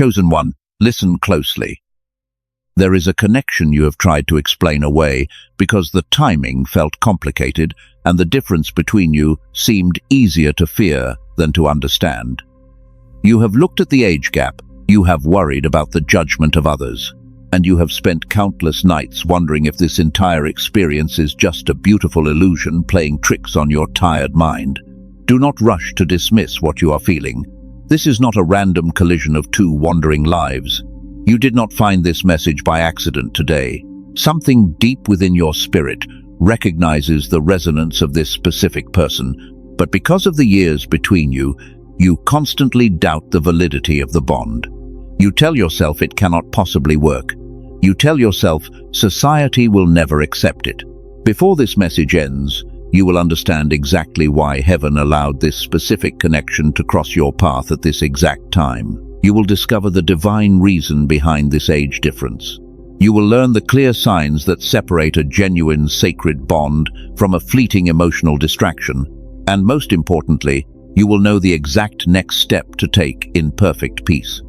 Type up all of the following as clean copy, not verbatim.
Chosen one, listen closely. There is a connection you have tried to explain away because the timing felt complicated and the difference between you seemed easier to fear than to understand. You have looked at the age gap, you have worried about the judgment of others, and you have spent countless nights wondering if this entire experience is just a beautiful illusion playing tricks on your tired mind. Do not rush to dismiss what you are feeling. This is not a random collision of two wandering lives. You did not find this message by accident today. Something deep within your spirit recognizes the resonance of this specific person, but because of the years between you, you constantly doubt the validity of the bond. You tell yourself it cannot possibly work. You tell yourself society will never accept it. Before this message ends, you will understand exactly why heaven allowed this specific connection to cross your path at this exact time. You will discover the divine reason behind this age difference. You will learn the clear signs that separate a genuine sacred bond from a fleeting emotional distraction. And most importantly, you will know the exact next step to take in perfect peace.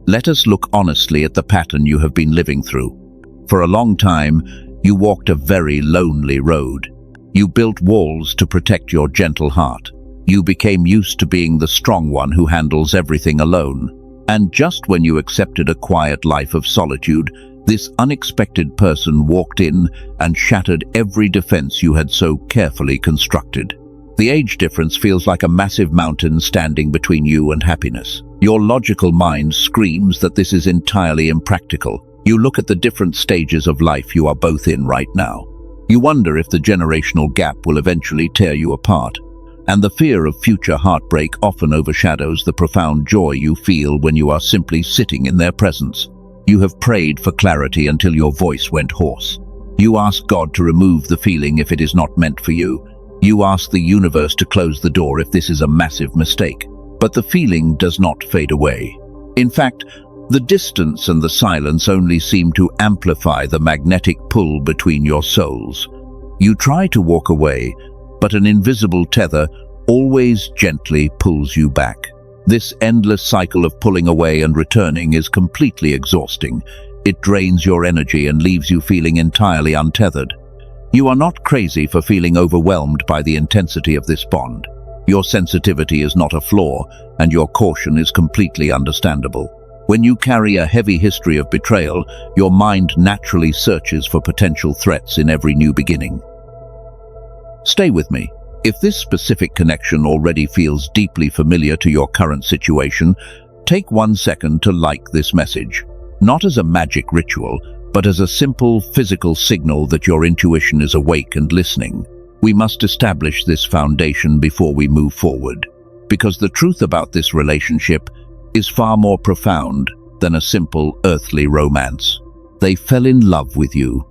Let us look honestly at the pattern you have been living through. For a long time, you walked a very lonely road. You built walls to protect your gentle heart. You became used to being the strong one who handles everything alone. And just when you accepted a quiet life of solitude, this unexpected person walked in and shattered every defense you had so carefully constructed. The age difference feels like a massive mountain standing between you and happiness. Your logical mind screams that this is entirely impractical. You look at the different stages of life you are both in right now. You wonder if the generational gap will eventually tear you apart. And the fear of future heartbreak often overshadows the profound joy you feel when you are simply sitting in their presence. You have prayed for clarity until your voice went hoarse. You ask God to remove the feeling if it is not meant for you. You ask the universe to close the door if this is a massive mistake. But the feeling does not fade away. In fact, the distance and the silence only seem to amplify the magnetic pull between your souls. You try to walk away, but an invisible tether always gently pulls you back. This endless cycle of pulling away and returning is completely exhausting. It drains your energy and leaves you feeling entirely untethered. You are not crazy for feeling overwhelmed by the intensity of this bond. Your sensitivity is not a flaw, and your caution is completely understandable. When you carry a heavy history of betrayal, your mind naturally searches for potential threats in every new beginning. Stay with me. If this specific connection already feels deeply familiar to your current situation, take 1 second to like this message. Not as a magic ritual, but as a simple physical signal that your intuition is awake and listening. We must establish this foundation before we move forward, because the truth about this relationship is far more profound than a simple earthly romance. They fell in love with you.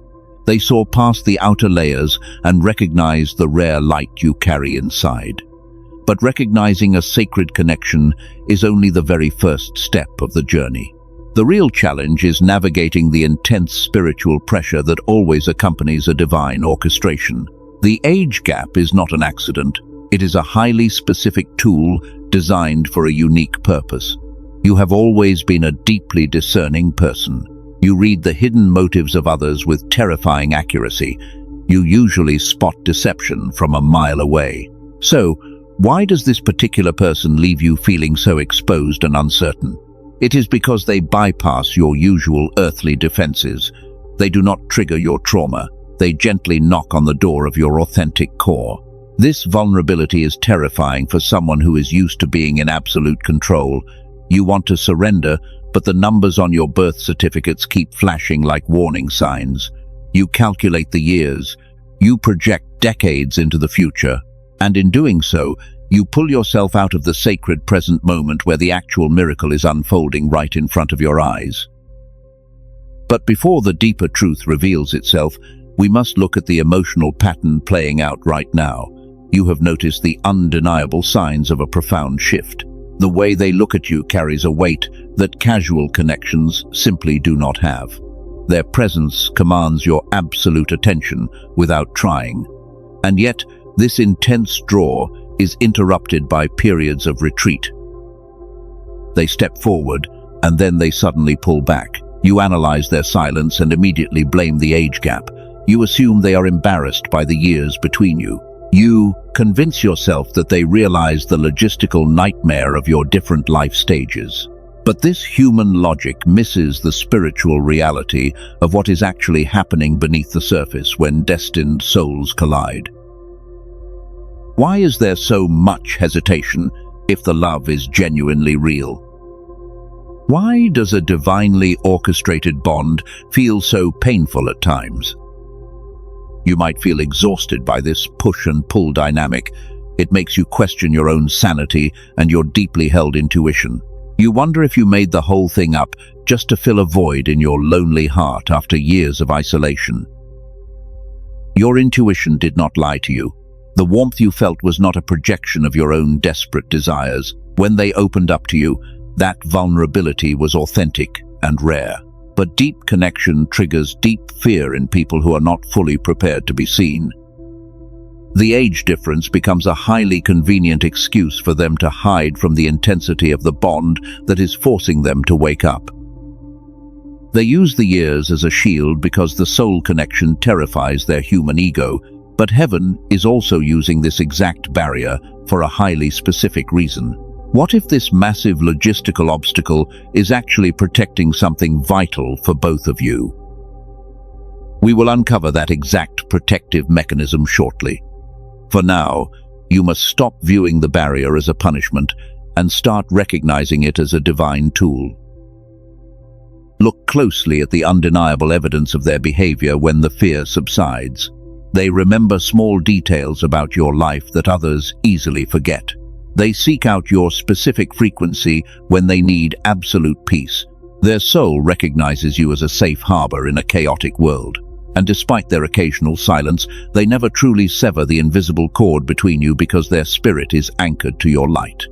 They saw past the outer layers and recognized the rare light you carry inside. But recognizing a sacred connection is only the very first step of the journey. The real challenge is navigating the intense spiritual pressure that always accompanies a divine orchestration. The age gap is not an accident. It is a highly specific tool designed for a unique purpose. You have always been a deeply discerning person. You read the hidden motives of others with terrifying accuracy. You usually spot deception from a mile away. So, why does this particular person leave you feeling so exposed and uncertain? It is because they bypass your usual earthly defenses. They do not trigger your trauma. They gently knock on the door of your authentic core. This vulnerability is terrifying for someone who is used to being in absolute control. You want to surrender, but the numbers on your birth certificates keep flashing like warning signs. You calculate the years. You project decades into the future. And in doing so, you pull yourself out of the sacred present moment where the actual miracle is unfolding right in front of your eyes. But before the deeper truth reveals itself, we must look at the emotional pattern playing out right now. You have noticed the undeniable signs of a profound shift. The way they look at you carries a weight that casual connections simply do not have. Their presence commands your absolute attention without trying. And yet, this intense draw is interrupted by periods of retreat. They step forward, and then they suddenly pull back. You analyze their silence and immediately blame the age gap. You assume they are embarrassed by the years between you. You convince yourself that they realize the logistical nightmare of your different life stages. But this human logic misses the spiritual reality of what is actually happening beneath the surface when destined souls collide. Why is there so much hesitation if the love is genuinely real? Why does a divinely orchestrated bond feel so painful at times? You might feel exhausted by this push and pull dynamic. It makes you question your own sanity and your deeply held intuition. You wonder if you made the whole thing up just to fill a void in your lonely heart after years of isolation. Your intuition did not lie to you. The warmth you felt was not a projection of your own desperate desires. When they opened up to you, that vulnerability was authentic and rare. But deep connection triggers deep fear in people who are not fully prepared to be seen. The age difference becomes a highly convenient excuse for them to hide from the intensity of the bond that is forcing them to wake up. They use the years as a shield because the soul connection terrifies their human ego, but heaven is also using this exact barrier for a highly specific reason. What if this massive logistical obstacle is actually protecting something vital for both of you? We will uncover that exact protective mechanism shortly. For now, you must stop viewing the barrier as a punishment and start recognizing it as a divine tool. Look closely at the undeniable evidence of their behavior when the fear subsides. They remember small details about your life that others easily forget. They seek out your specific frequency when they need absolute peace. Their soul recognizes you as a safe harbor in a chaotic world. And despite their occasional silence, they never truly sever the invisible cord between you because their spirit is anchored to your light.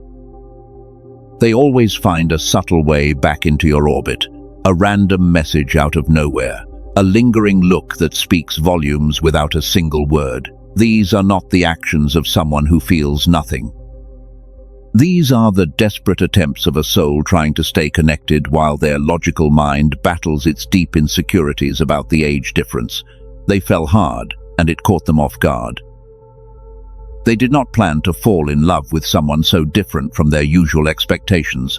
They always find a subtle way back into your orbit, a random message out of nowhere, a lingering look that speaks volumes without a single word. These are not the actions of someone who feels nothing. These are the desperate attempts of a soul trying to stay connected while their logical mind battles its deep insecurities about the age difference. They fell hard, and it caught them off guard. They did not plan to fall in love with someone so different from their usual expectations.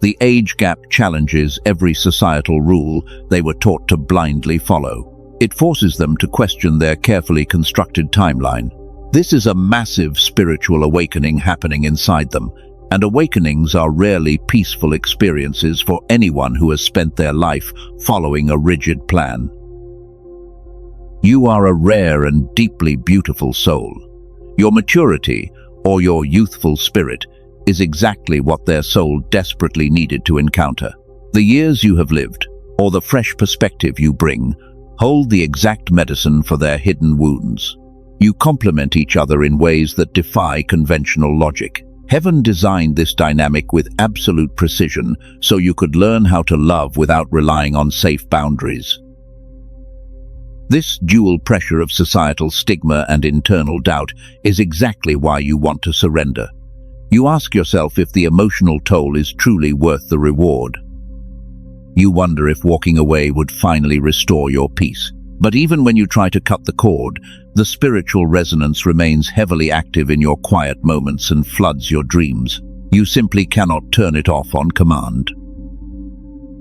The age gap challenges every societal rule they were taught to blindly follow. It forces them to question their carefully constructed timeline. This is a massive spiritual awakening happening inside them, and awakenings are rarely peaceful experiences for anyone who has spent their life following a rigid plan. You are a rare and deeply beautiful soul. Your maturity, or your youthful spirit, is exactly what their soul desperately needed to encounter. The years you have lived, or the fresh perspective you bring, hold the exact medicine for their hidden wounds. You complement each other in ways that defy conventional logic. Heaven designed this dynamic with absolute precision so you could learn how to love without relying on safe boundaries. This dual pressure of societal stigma and internal doubt is exactly why you want to surrender. You ask yourself if the emotional toll is truly worth the reward. You wonder if walking away would finally restore your peace. But even when you try to cut the cord, the spiritual resonance remains heavily active in your quiet moments and floods your dreams. You simply cannot turn it off on command.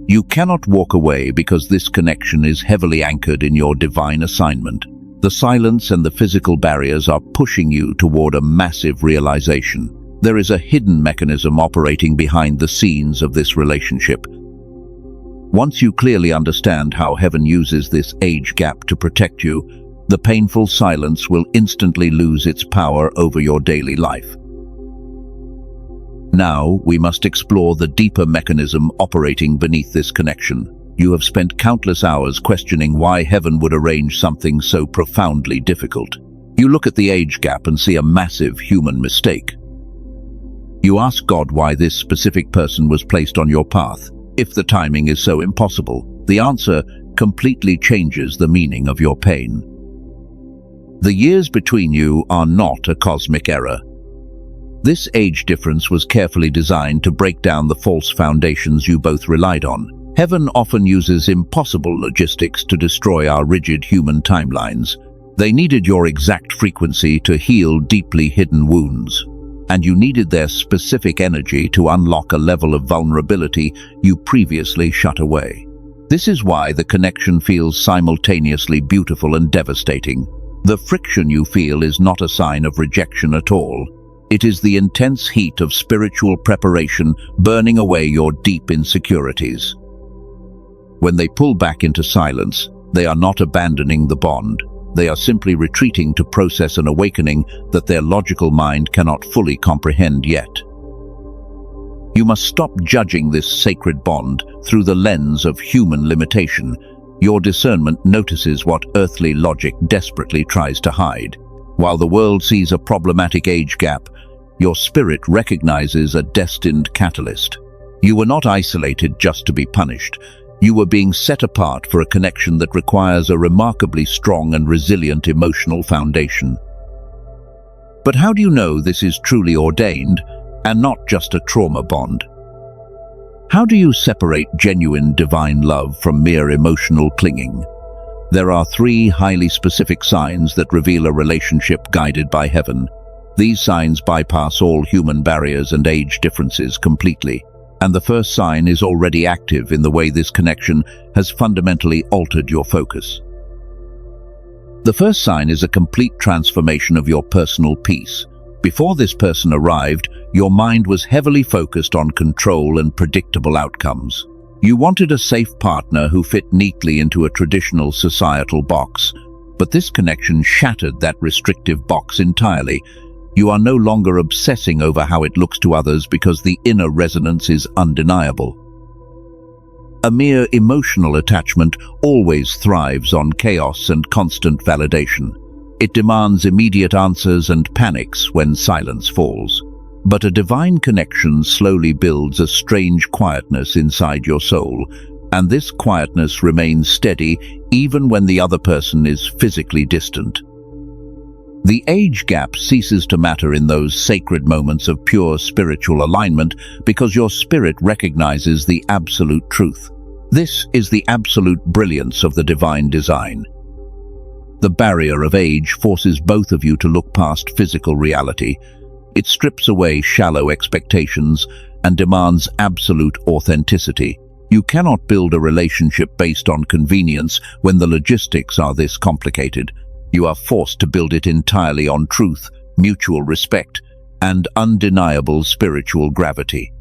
You cannot walk away because this connection is heavily anchored in your divine assignment. The silence and the physical barriers are pushing you toward a massive realization. There is a hidden mechanism operating behind the scenes of this relationship. Once you clearly understand how heaven uses this age gap to protect you, the painful silence will instantly lose its power over your daily life. Now, we must explore the deeper mechanism operating beneath this connection. You have spent countless hours questioning why heaven would arrange something so profoundly difficult. You look at the age gap and see a massive human mistake. You ask God why this specific person was placed on your path. If the timing is so impossible, the answer completely changes the meaning of your pain. The years between you are not a cosmic error. This age difference was carefully designed to break down the false foundations you both relied on. Heaven often uses impossible logistics to destroy our rigid human timelines. They needed your exact frequency to heal deeply hidden wounds, and you needed their specific energy to unlock a level of vulnerability you previously shut away. This is why the connection feels simultaneously beautiful and devastating. The friction you feel is not a sign of rejection at all. It is the intense heat of spiritual preparation burning away your deep insecurities. When they pull back into silence, they are not abandoning the bond. They are simply retreating to process an awakening that their logical mind cannot fully comprehend yet. You must stop judging this sacred bond through the lens of human limitation. Your discernment notices what earthly logic desperately tries to hide. While the world sees a problematic age gap, your spirit recognizes a destined catalyst. You were not isolated just to be punished. You were being set apart for a connection that requires a remarkably strong and resilient emotional foundation. But how do you know this is truly ordained and not just a trauma bond? How do you separate genuine divine love from mere emotional clinging? There are 3 highly specific signs that reveal a relationship guided by heaven. These signs bypass all human barriers and age differences completely. And the first sign is already active in the way this connection has fundamentally altered your focus. The first sign is a complete transformation of your personal peace. Before this person arrived, your mind was heavily focused on control and predictable outcomes. You wanted a safe partner who fit neatly into a traditional societal box, but this connection shattered that restrictive box entirely. You are no longer obsessing over how it looks to others because the inner resonance is undeniable. A mere emotional attachment always thrives on chaos and constant validation. It demands immediate answers and panics when silence falls. But a divine connection slowly builds a strange quietness inside your soul, and this quietness remains steady even when the other person is physically distant. The age gap ceases to matter in those sacred moments of pure spiritual alignment because your spirit recognizes the absolute truth. This is the absolute brilliance of the divine design. The barrier of age forces both of you to look past physical reality. It strips away shallow expectations and demands absolute authenticity. You cannot build a relationship based on convenience when the logistics are this complicated. You are forced to build it entirely on truth, mutual respect, and undeniable spiritual gravity.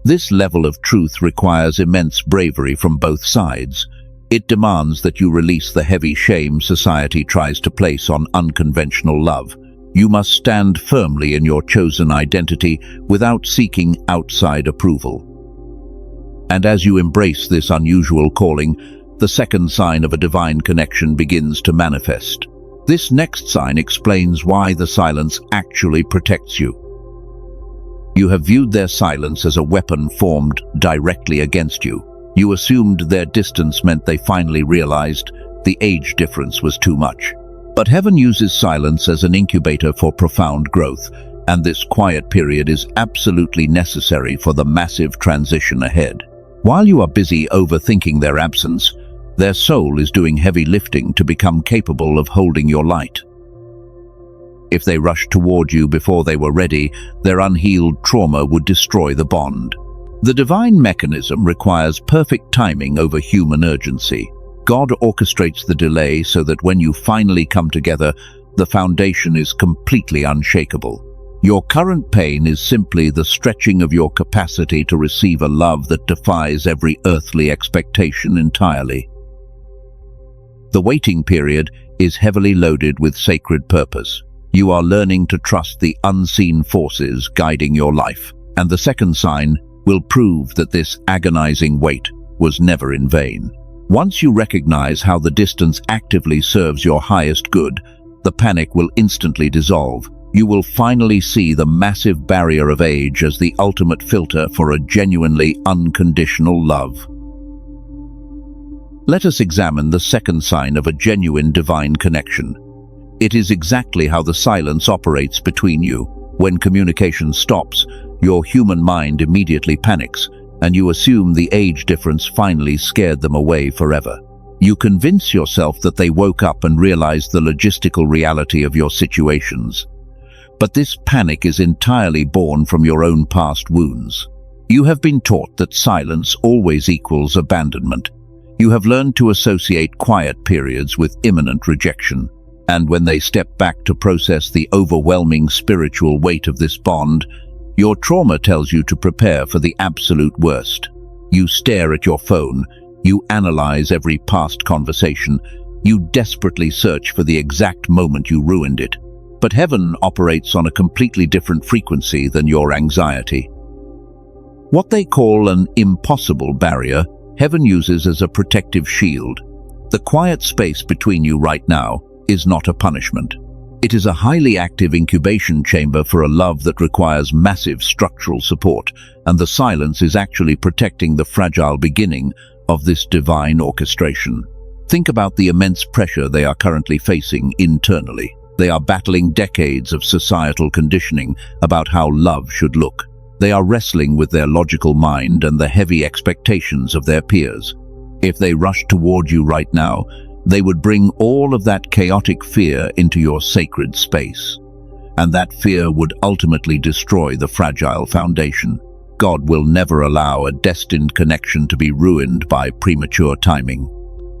This level of truth requires immense bravery from both sides. It demands that you release the heavy shame society tries to place on unconventional love. You must stand firmly in your chosen identity without seeking outside approval. And as you embrace this unusual calling, the second sign of a divine connection begins to manifest. This next sign explains why the silence actually protects you. You have viewed their silence as a weapon formed directly against you. You assumed their distance meant they finally realized the age difference was too much. But heaven uses silence as an incubator for profound growth, and this quiet period is absolutely necessary for the massive transition ahead. While you are busy overthinking their absence, their soul is doing heavy lifting to become capable of holding your light. If they rushed toward you before they were ready, their unhealed trauma would destroy the bond. The divine mechanism requires perfect timing over human urgency. God orchestrates the delay so that when you finally come together, the foundation is completely unshakable. Your current pain is simply the stretching of your capacity to receive a love that defies every earthly expectation entirely. The waiting period is heavily loaded with sacred purpose. You are learning to trust the unseen forces guiding your life, and the second sign will prove that this agonizing wait was never in vain. Once you recognize how the distance actively serves your highest good, the panic will instantly dissolve. You will finally see the massive barrier of age as the ultimate filter for a genuinely unconditional love. Let us examine the second sign of a genuine divine connection. It is exactly how the silence operates between you. When communication stops, your human mind immediately panics, and you assume the age difference finally scared them away forever. You convince yourself that they woke up and realized the logistical reality of your situations. But this panic is entirely born from your own past wounds. You have been taught that silence always equals abandonment. You have learned to associate quiet periods with imminent rejection. And when they step back to process the overwhelming spiritual weight of this bond, your trauma tells you to prepare for the absolute worst. You stare at your phone. You analyze every past conversation. You desperately search for the exact moment you ruined it. But heaven operates on a completely different frequency than your anxiety. What they call an impossible barrier, heaven uses as a protective shield. The quiet space between you right now is not a punishment. It is a highly active incubation chamber for a love that requires massive structural support, and the silence is actually protecting the fragile beginning of this divine orchestration. Think about the immense pressure they are currently facing internally. They are battling decades of societal conditioning about how love should look. They are wrestling with their logical mind and the heavy expectations of their peers. If they rushed toward you right now, they would bring all of that chaotic fear into your sacred space. And that fear would ultimately destroy the fragile foundation. God will never allow a destined connection to be ruined by premature timing.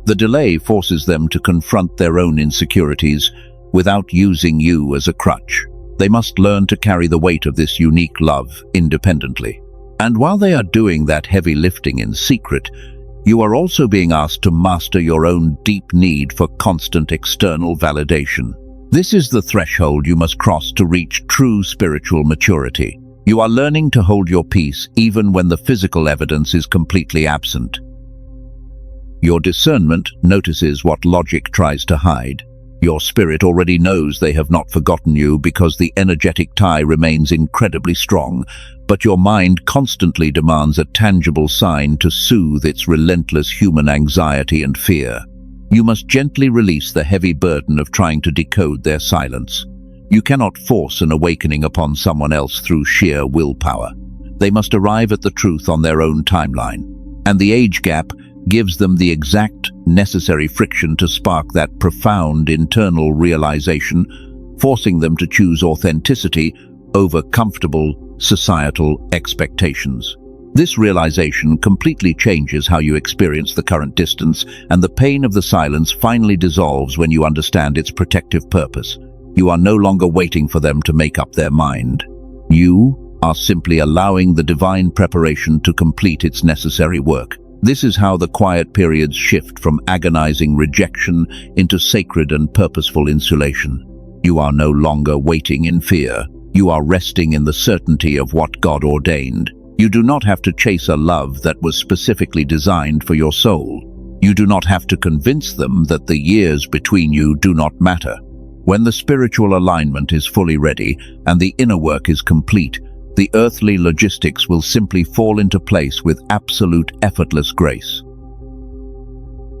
The delay forces them to confront their own insecurities without using you as a crutch. They must learn to carry the weight of this unique love independently. And while they are doing that heavy lifting in secret, you are also being asked to master your own deep need for constant external validation. This is the threshold you must cross to reach true spiritual maturity. You are learning to hold your peace even when the physical evidence is completely absent. Your discernment notices what logic tries to hide. Your spirit already knows they have not forgotten you because the energetic tie remains incredibly strong, but your mind constantly demands a tangible sign to soothe its relentless human anxiety and fear. You must gently release the heavy burden of trying to decode their silence. You cannot force an awakening upon someone else through sheer willpower. They must arrive at the truth on their own timeline, and the age gap gives them the exact necessary friction to spark that profound internal realization, forcing them to choose authenticity over comfortable societal expectations. This realization completely changes how you experience the current distance, and the pain of the silence finally dissolves when you understand its protective purpose. You are no longer waiting for them to make up their mind. You are simply allowing the divine preparation to complete its necessary work. This is how the quiet periods shift from agonizing rejection into sacred and purposeful insulation. You are no longer waiting in fear. You are resting in the certainty of what God ordained. You do not have to chase a love that was specifically designed for your soul. You do not have to convince them that the years between you do not matter. When the spiritual alignment is fully ready and the inner work is complete, the earthly logistics will simply fall into place with absolute effortless grace.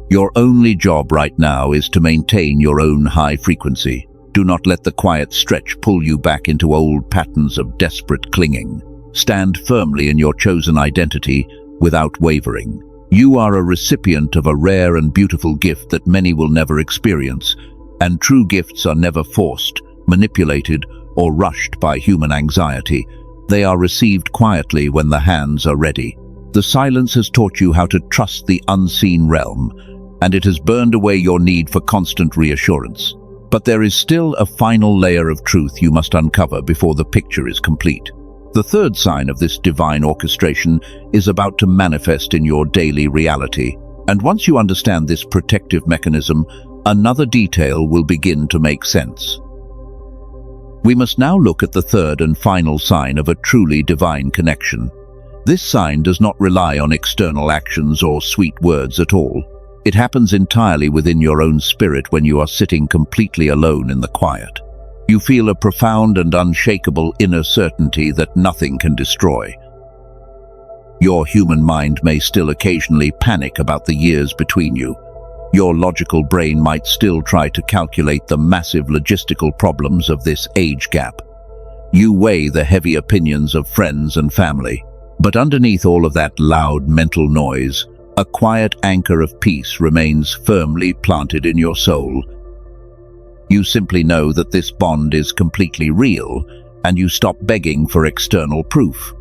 Your only job right now is to maintain your own high frequency. Do not let the quiet stretch pull you back into old patterns of desperate clinging. Stand firmly in your chosen identity without wavering. You are a recipient of a rare and beautiful gift that many will never experience, and true gifts are never forced, manipulated, or rushed by human anxiety. They are received quietly when the hands are ready. The silence has taught you how to trust the unseen realm, and it has burned away your need for constant reassurance. But there is still a final layer of truth you must uncover before the picture is complete. The third sign of this divine orchestration is about to manifest in your daily reality. And once you understand this protective mechanism, another detail will begin to make sense. We must now look at the third and final sign of a truly divine connection. This sign does not rely on external actions or sweet words at all. It happens entirely within your own spirit when you are sitting completely alone in the quiet. You feel a profound and unshakable inner certainty that nothing can destroy. Your human mind may still occasionally panic about the years between you. Your logical brain might still try to calculate the massive logistical problems of this age gap. You weigh the heavy opinions of friends and family. But underneath all of that loud mental noise, a quiet anchor of peace remains firmly planted in your soul. You simply know that this bond is completely real, and you stop begging for external proof.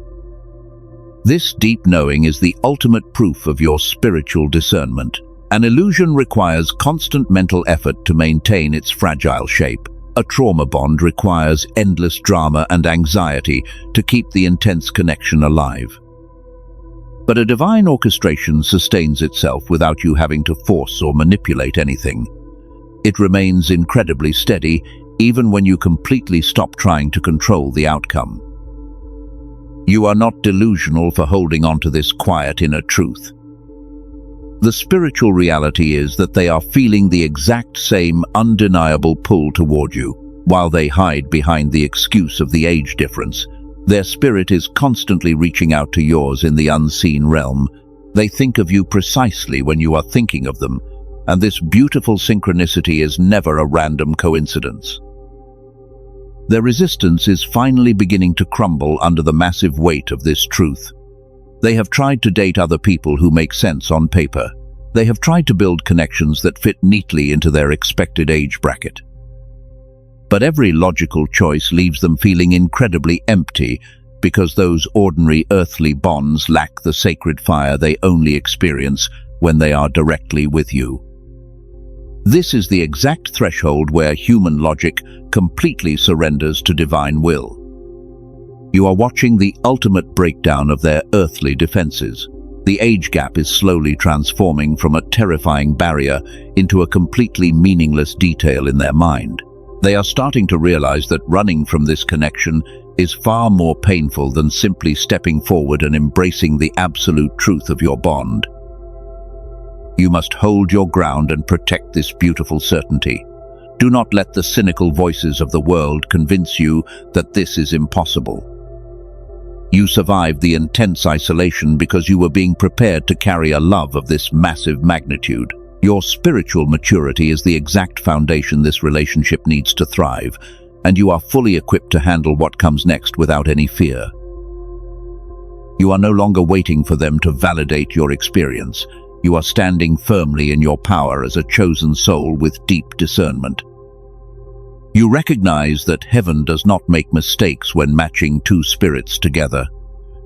This deep knowing is the ultimate proof of your spiritual discernment. An illusion requires constant mental effort to maintain its fragile shape. A trauma bond requires endless drama and anxiety to keep the intense connection alive. But a divine orchestration sustains itself without you having to force or manipulate anything. It remains incredibly steady, even when you completely stop trying to control the outcome. You are not delusional for holding on to this quiet inner truth. The spiritual reality is that they are feeling the exact same undeniable pull toward you. While they hide behind the excuse of the age difference, their spirit is constantly reaching out to yours in the unseen realm. They think of you precisely when you are thinking of them, and this beautiful synchronicity is never a random coincidence. Their resistance is finally beginning to crumble under the massive weight of this truth. They have tried to date other people who make sense on paper. They have tried to build connections that fit neatly into their expected age bracket. But every logical choice leaves them feeling incredibly empty because those ordinary earthly bonds lack the sacred fire they only experience when they are directly with you. This is the exact threshold where human logic completely surrenders to divine will. You are watching the ultimate breakdown of their earthly defenses. The age gap is slowly transforming from a terrifying barrier into a completely meaningless detail in their mind. They are starting to realize that running from this connection is far more painful than simply stepping forward and embracing the absolute truth of your bond. You must hold your ground and protect this beautiful certainty. Do not let the cynical voices of the world convince you that this is impossible. You survived the intense isolation because you were being prepared to carry a love of this massive magnitude. Your spiritual maturity is the exact foundation this relationship needs to thrive, and you are fully equipped to handle what comes next without any fear. You are no longer waiting for them to validate your experience. You are standing firmly in your power as a chosen soul with deep discernment. You recognize that heaven does not make mistakes when matching two spirits together.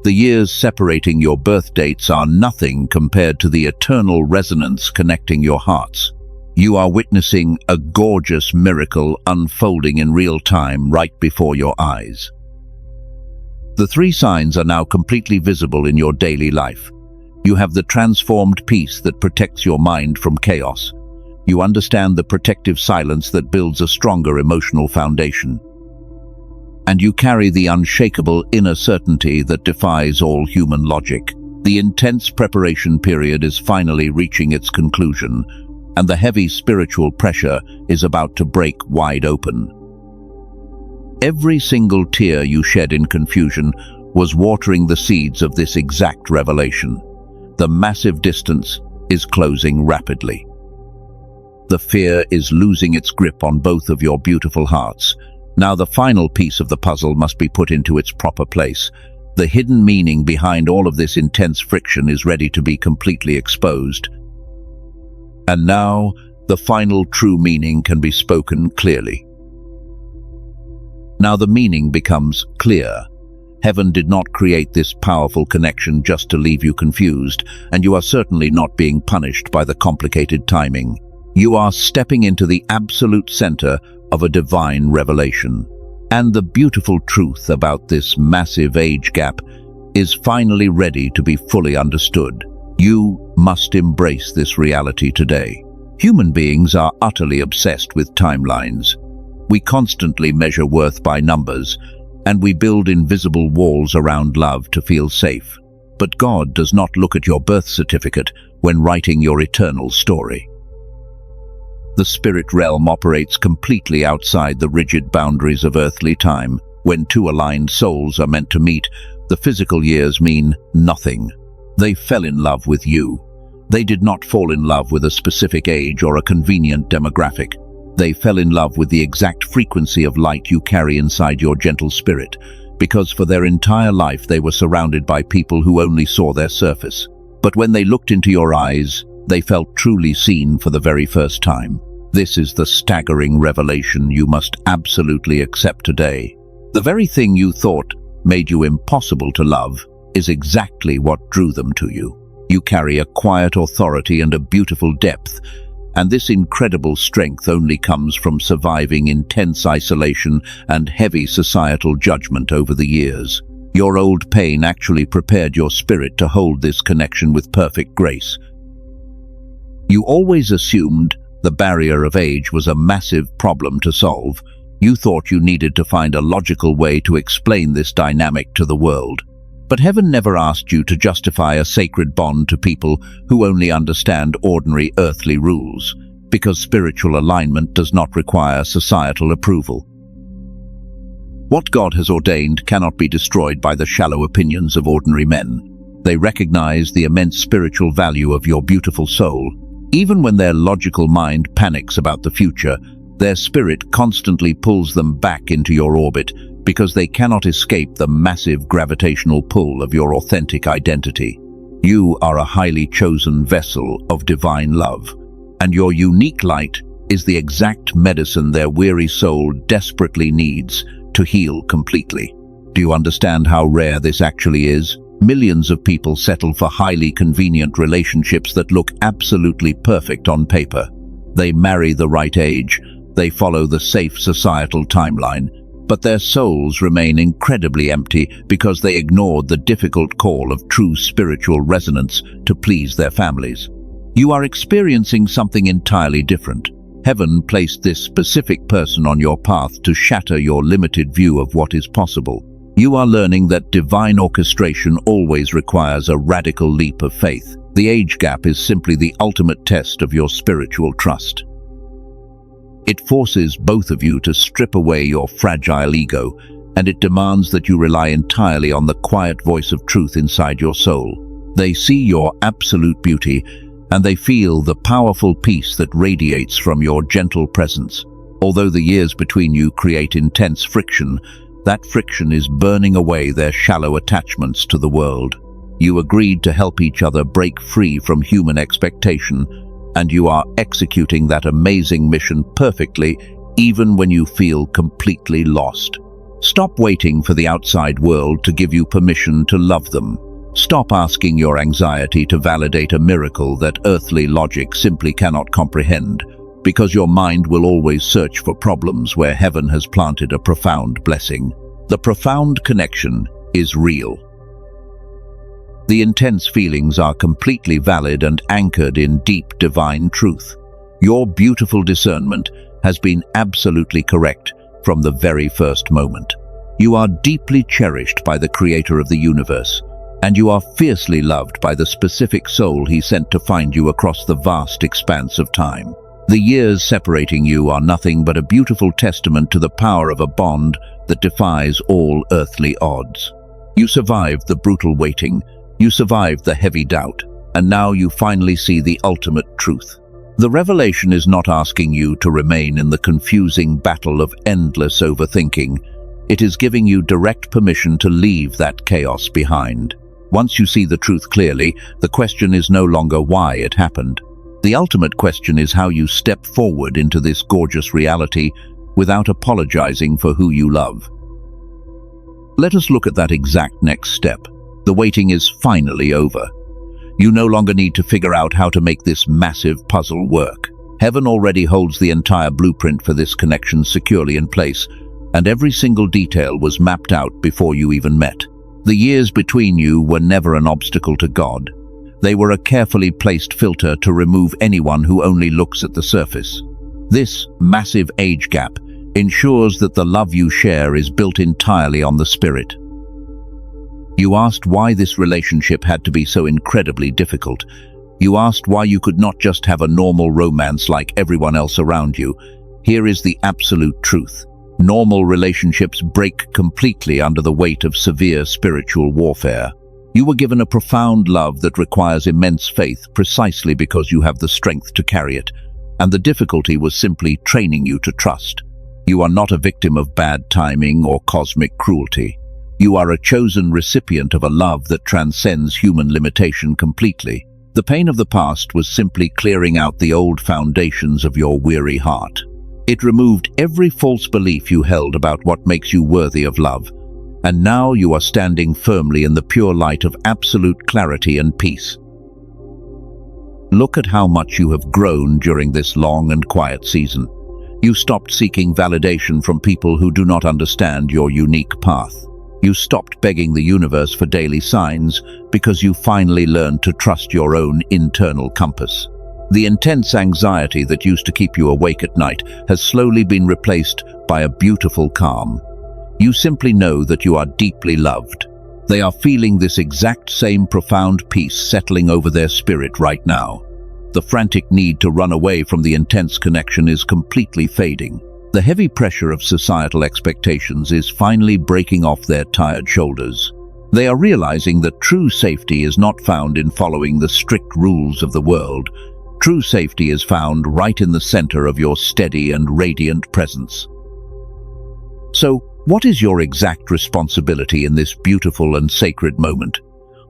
The years separating your birth dates are nothing compared to the eternal resonance connecting your hearts. You are witnessing a gorgeous miracle unfolding in real time right before your eyes. The three signs are now completely visible in your daily life. You have the transformed peace that protects your mind from chaos. You understand the protective silence that builds a stronger emotional foundation. And you carry the unshakable inner certainty that defies all human logic. The intense preparation period is finally reaching its conclusion, and the heavy spiritual pressure is about to break wide open. Every single tear you shed in confusion was watering the seeds of this exact revelation. The massive distance is closing rapidly. The fear is losing its grip on both of your beautiful hearts. Now the final piece of the puzzle must be put into its proper place. The hidden meaning behind all of this intense friction is ready to be completely exposed. And now, the final true meaning can be spoken clearly. Now the meaning becomes clear. Heaven did not create this powerful connection just to leave you confused, and you are certainly not being punished by the complicated timing. You are stepping into the absolute center of a divine revelation. And the beautiful truth about this massive age gap is finally ready to be fully understood. You must embrace this reality today. Human beings are utterly obsessed with timelines. We constantly measure worth by numbers, and we build invisible walls around love to feel safe. But God does not look at your birth certificate when writing your eternal story. The spirit realm operates completely outside the rigid boundaries of earthly time. When two aligned souls are meant to meet, the physical years mean nothing. They fell in love with you. They did not fall in love with a specific age or a convenient demographic. They fell in love with the exact frequency of light you carry inside your gentle spirit, because for their entire life they were surrounded by people who only saw their surface. But when they looked into your eyes, they felt truly seen for the very first time. This is the staggering revelation you must absolutely accept today. The very thing you thought made you impossible to love is exactly what drew them to you. You carry a quiet authority and a beautiful depth, and this incredible strength only comes from surviving intense isolation and heavy societal judgment over the years. Your old pain actually prepared your spirit to hold this connection with perfect grace. You always assumed the barrier of age was a massive problem to solve. You thought you needed to find a logical way to explain this dynamic to the world. But heaven never asked you to justify a sacred bond to people who only understand ordinary earthly rules, because spiritual alignment does not require societal approval. What God has ordained cannot be destroyed by the shallow opinions of ordinary men. They recognize the immense spiritual value of your beautiful soul. Even when their logical mind panics about the future, their spirit constantly pulls them back into your orbit because they cannot escape the massive gravitational pull of your authentic identity. You are a highly chosen vessel of divine love, and your unique light is the exact medicine their weary soul desperately needs to heal completely. Do you understand how rare this actually is? Millions of people settle for highly convenient relationships that look absolutely perfect on paper. They marry the right age, they follow the safe societal timeline, but their souls remain incredibly empty because they ignored the difficult call of true spiritual resonance to please their families. You are experiencing something entirely different. Heaven placed this specific person on your path to shatter your limited view of what is possible. You are learning that divine orchestration always requires a radical leap of faith. The age gap is simply the ultimate test of your spiritual trust. It forces both of you to strip away your fragile ego, and it demands that you rely entirely on the quiet voice of truth inside your soul. They see your absolute beauty, and they feel the powerful peace that radiates from your gentle presence. Although the years between you create intense friction, that friction is burning away their shallow attachments to the world. You agreed to help each other break free from human expectation, and you are executing that amazing mission perfectly, even when you feel completely lost. Stop waiting for the outside world to give you permission to love them. Stop asking your anxiety to validate a miracle that earthly logic simply cannot comprehend, because your mind will always search for problems where heaven has planted a profound blessing. The profound connection is real. The intense feelings are completely valid and anchored in deep divine truth. Your beautiful discernment has been absolutely correct from the very first moment. You are deeply cherished by the Creator of the universe, and you are fiercely loved by the specific soul He sent to find you across the vast expanse of time. The years separating you are nothing but a beautiful testament to the power of a bond that defies all earthly odds. You survived the brutal waiting, you survived the heavy doubt, and now you finally see the ultimate truth. The revelation is not asking you to remain in the confusing battle of endless overthinking. It is giving you direct permission to leave that chaos behind. Once you see the truth clearly, the question is no longer why it happened. The ultimate question is how you step forward into this gorgeous reality without apologizing for who you love. Let us look at that exact next step. The waiting is finally over. You no longer need to figure out how to make this massive puzzle work. Heaven already holds the entire blueprint for this connection securely in place, and every single detail was mapped out before you even met. The years between you were never an obstacle to God. They were a carefully placed filter to remove anyone who only looks at the surface. This massive age gap ensures that the love you share is built entirely on the spirit. You asked why this relationship had to be so incredibly difficult. You asked why you could not just have a normal romance like everyone else around you. Here is the absolute truth. Normal relationships break completely under the weight of severe spiritual warfare. You were given a profound love that requires immense faith precisely because you have the strength to carry it. and the difficulty was simply training you to trust. You are not a victim of bad timing or cosmic cruelty. You are a chosen recipient of a love that transcends human limitation completely. The pain of the past was simply clearing out the old foundations of your weary heart. It removed every false belief you held about what makes you worthy of love. And now you are standing firmly in the pure light of absolute clarity and peace. Look at how much you have grown during this long and quiet season. You stopped seeking validation from people who do not understand your unique path. You stopped begging the universe for daily signs because you finally learned to trust your own internal compass. The intense anxiety that used to keep you awake at night has slowly been replaced by a beautiful calm. You simply know that you are deeply loved. They are feeling this exact same profound peace settling over their spirit right now. The frantic need to run away from the intense connection is completely fading. The heavy pressure of societal expectations is finally breaking off their tired shoulders. They are realizing that true safety is not found in following the strict rules of the world. True safety is found right in the center of your steady and radiant presence. So, what is your exact responsibility in this beautiful and sacred moment?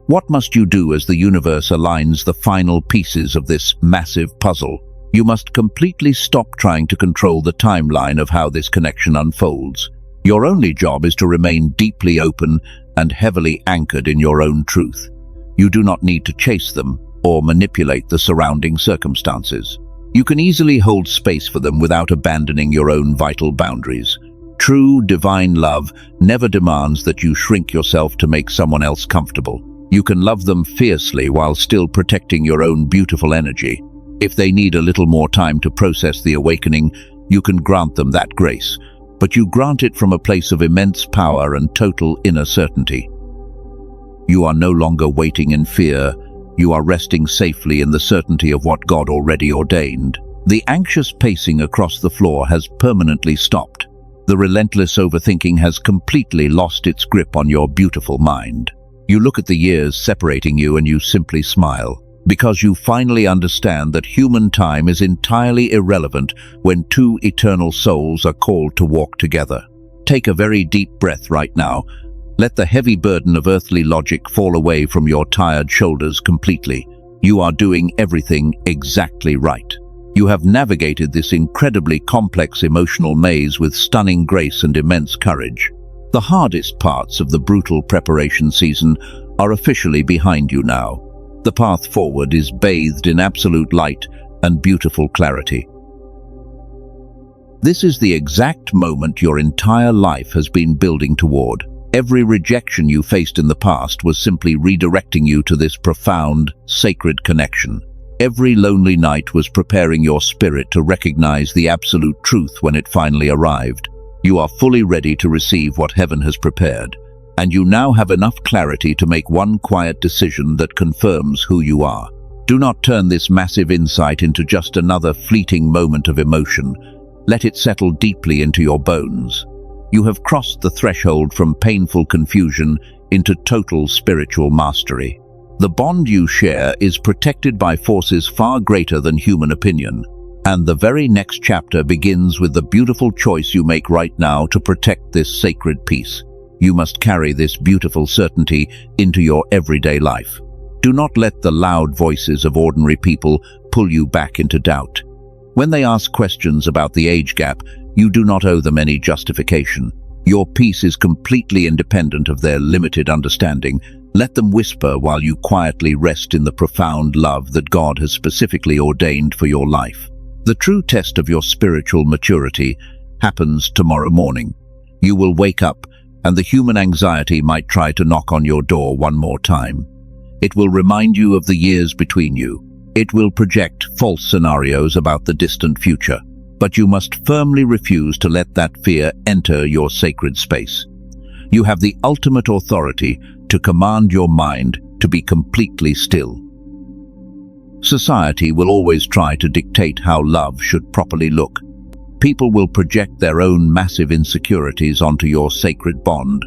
What must you do as the universe aligns the final pieces of this massive puzzle? You must completely stop trying to control the timeline of how this connection unfolds. Your only job is to remain deeply open and heavily anchored in your own truth. You do not need to chase them or manipulate the surrounding circumstances. You can easily hold space for them without abandoning your own vital boundaries. True divine love never demands that you shrink yourself to make someone else comfortable. You can love them fiercely while still protecting your own beautiful energy. If they need a little more time to process the awakening, you can grant them that grace, but you grant it from a place of immense power and total inner certainty. You are no longer waiting in fear. You are resting safely in the certainty of what God already ordained. The anxious pacing across the floor has permanently stopped. The relentless overthinking has completely lost its grip on your beautiful mind. You look at the years separating you and you simply smile, because you finally understand that human time is entirely irrelevant when two eternal souls are called to walk together. Take a very deep breath right now. Let the heavy burden of earthly logic fall away from your tired shoulders completely. You are doing everything exactly right. You have navigated this incredibly complex emotional maze with stunning grace and immense courage. The hardest parts of the brutal preparation season are officially behind you now. The path forward is bathed in absolute light and beautiful clarity. This is the exact moment your entire life has been building toward. Every rejection you faced in the past was simply redirecting you to this profound, sacred connection. Every lonely night was preparing your spirit to recognize the absolute truth when it finally arrived. You are fully ready to receive what heaven has prepared, and you now have enough clarity to make one quiet decision that confirms who you are. Do not turn this massive insight into just another fleeting moment of emotion. Let it settle deeply into your bones. You have crossed the threshold from painful confusion into total spiritual mastery. The bond you share is protected by forces far greater than human opinion, and the very next chapter begins with the beautiful choice you make right now to protect this sacred peace. You must carry this beautiful certainty into your everyday life. Do not let the loud voices of ordinary people pull you back into doubt. When they ask questions about the age gap, you do not owe them any justification. Your peace is completely independent of their limited understanding. Let them whisper while you quietly rest in the profound love that God has specifically ordained for your life. The true test of your spiritual maturity happens tomorrow morning. You will wake up, and the human anxiety might try to knock on your door one more time. It will remind you of the years between you. It will project false scenarios about the distant future. But you must firmly refuse to let that fear enter your sacred space. You have the ultimate authority to command your mind to be completely still. Society will always try to dictate how love should properly look. People will project their own massive insecurities onto your sacred bond.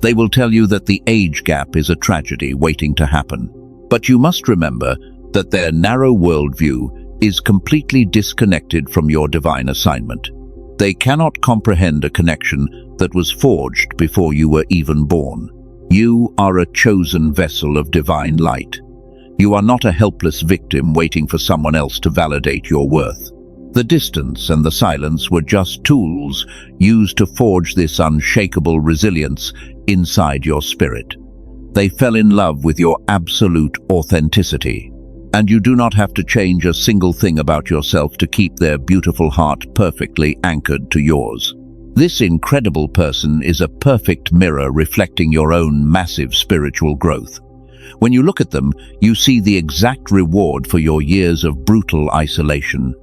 They will tell you that the age gap is a tragedy waiting to happen. But you must remember that their narrow worldview is completely disconnected from your divine assignment. They cannot comprehend a connection that was forged before you were even born. You are a chosen vessel of divine light. You are not a helpless victim waiting for someone else to validate your worth. The distance and the silence were just tools used to forge this unshakable resilience inside your spirit. They fell in love with your absolute authenticity, and you do not have to change a single thing about yourself to keep their beautiful heart perfectly anchored to yours. This incredible person is a perfect mirror reflecting your own massive spiritual growth. When you look at them, you see the exact reward for your years of brutal isolation.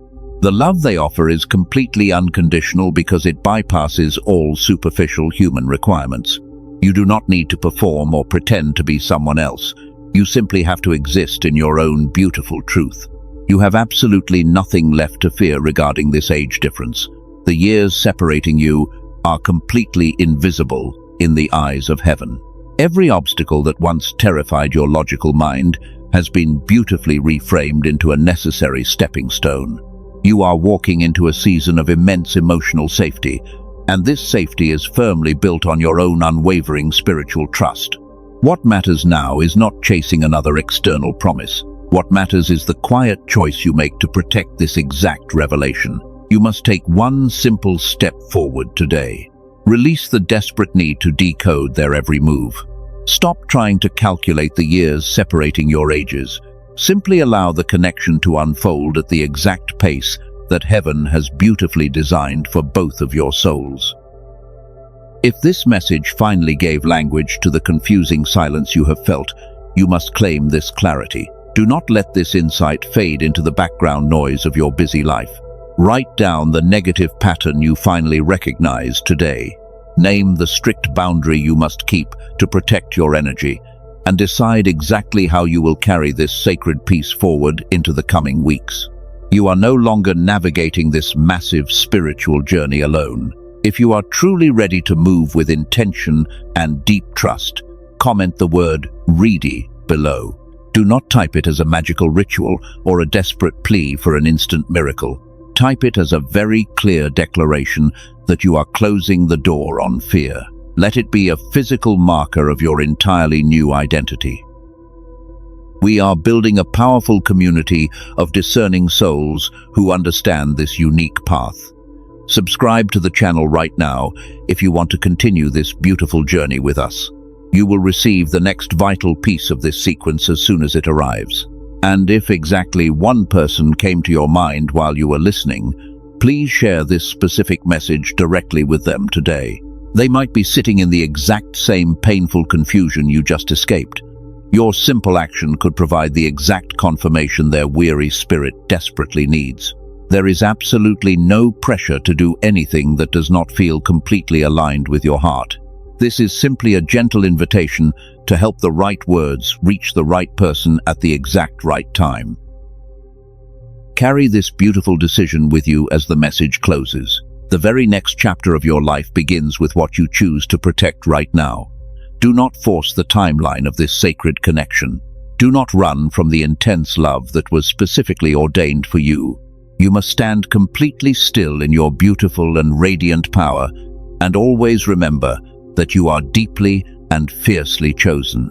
The love they offer is completely unconditional because it bypasses all superficial human requirements. You do not need to perform or pretend to be someone else. You simply have to exist in your own beautiful truth. You have absolutely nothing left to fear regarding this age difference. The years separating you are completely invisible in the eyes of heaven. Every obstacle that once terrified your logical mind has been beautifully reframed into a necessary stepping stone. You are walking into a season of immense emotional safety, and this safety is firmly built on your own unwavering spiritual trust. What matters now is not chasing another external promise. What matters is the quiet choice you make to protect this exact revelation. You must take one simple step forward today. Release the desperate need to decode their every move. Stop trying to calculate the years separating your ages. Simply allow the connection to unfold at the exact pace that heaven has beautifully designed for both of your souls. If this message finally gave language to the confusing silence you have felt, you must claim this clarity. Do not let this insight fade into the background noise of your busy life. Write down the negative pattern you finally recognize today. Name the strict boundary you must keep to protect your energy, and decide exactly how you will carry this sacred piece forward into the coming weeks. You are no longer navigating this massive spiritual journey alone. If you are truly ready to move with intention and deep trust, comment the word "ready" below. Do not type it as a magical ritual or a desperate plea for an instant miracle. Type it as a very clear declaration that you are closing the door on fear. Let it be a physical marker of your entirely new identity. We are building a powerful community of discerning souls who understand this unique path. Subscribe to the channel right now if you want to continue this beautiful journey with us. You will receive the next vital piece of this sequence as soon as it arrives. And if exactly one person came to your mind while you were listening, please share this specific message directly with them today. They might be sitting in the exact same painful confusion you just escaped. Your simple action could provide the exact confirmation their weary spirit desperately needs. There is absolutely no pressure to do anything that does not feel completely aligned with your heart. This is simply a gentle invitation to help the right words reach the right person at the exact right time. Carry this beautiful decision with you as the message closes. The very next chapter of your life begins with what you choose to protect right now. Do not force the timeline of this sacred connection. Do not run from the intense love that was specifically ordained for you. You must stand completely still in your beautiful and radiant power, and always remember that you are deeply and fiercely chosen.